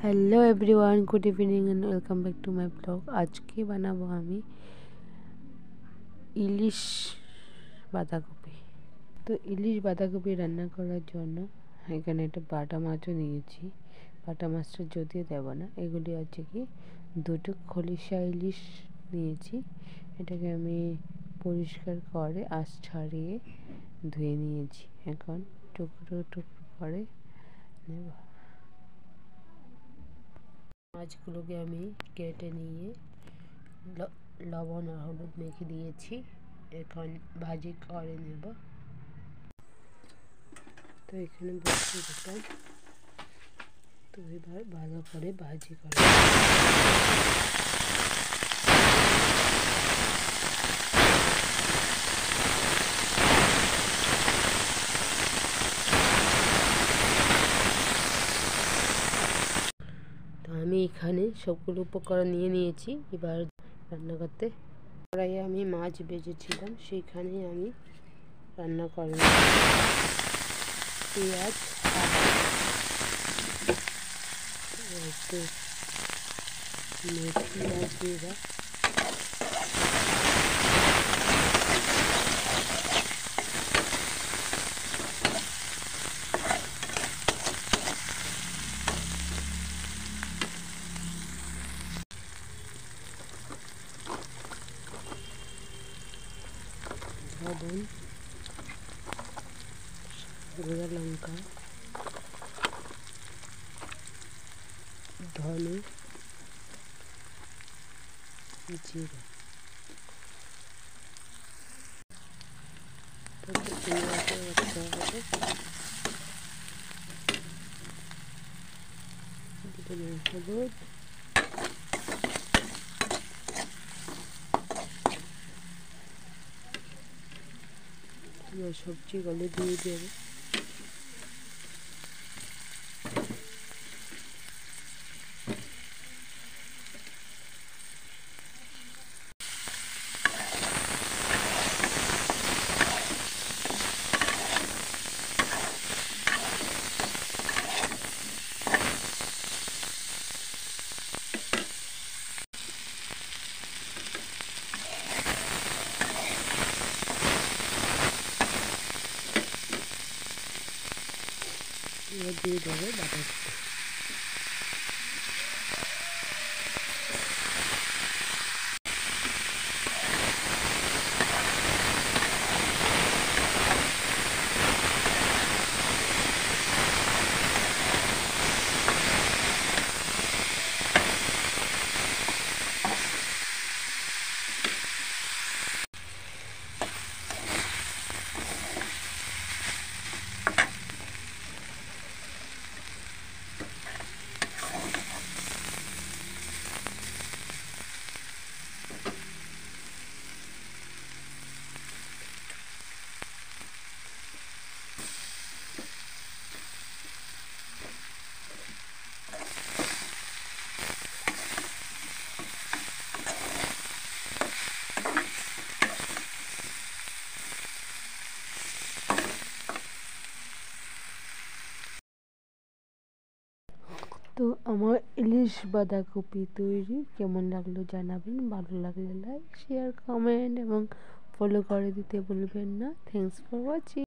Hello everyone, good evening and welcome back to my blog. আজকে বানাবো আমি ইলিশ বাঁধাকপি। তো ইলিশ বাঁধাকপি রান্না করার জন্য এখানে একটা বাটা মাছও নিয়েছি। বাটা মাছটা যদিও দেবো না, এগুলি হচ্ছে কি দুটো খলিশা ইলিশ নিয়েছি। এটাকে আমি পরিষ্কার করে আঁশ ছাড়িয়ে ধুয়ে নিয়েছি। এখন টুকরো টুকরো করে নেব। মাছগুলোকে আমি কেটে নিয়ে লবণ আর হলুদ মেখে দিয়েছি। এখন ভাজি করে নেব। তো এখানে বসিয়ে দিলাম। তো এবার ভালো করে ভাজি করে তো আমি এখানে সবগুলো উপকরণ নিয়ে নিয়েছি। এবার রান্না করতে কড়াইয়ে আমি মাছ ভেজেছিলাম, সেইখানেই আমি রান্না করব। পেঁয়াজ একটু মেথি আর জিরা লবণ, গুঁড়া লঙ্কা, ধনে, জিরা, হলুদ, সবজিগুলো দিয়ে দেবো। এবার দিয়ে দেবো বাঁধাকপি। তো আমার ইলিশ বাঁধাকপি তৈরি কেমন লাগলো জানাবেন। ভালো লাগলে লাইক, শেয়ার, কমেন্ট এবং ফলো করে দিতে ভুলবেন না। Thanks for watching.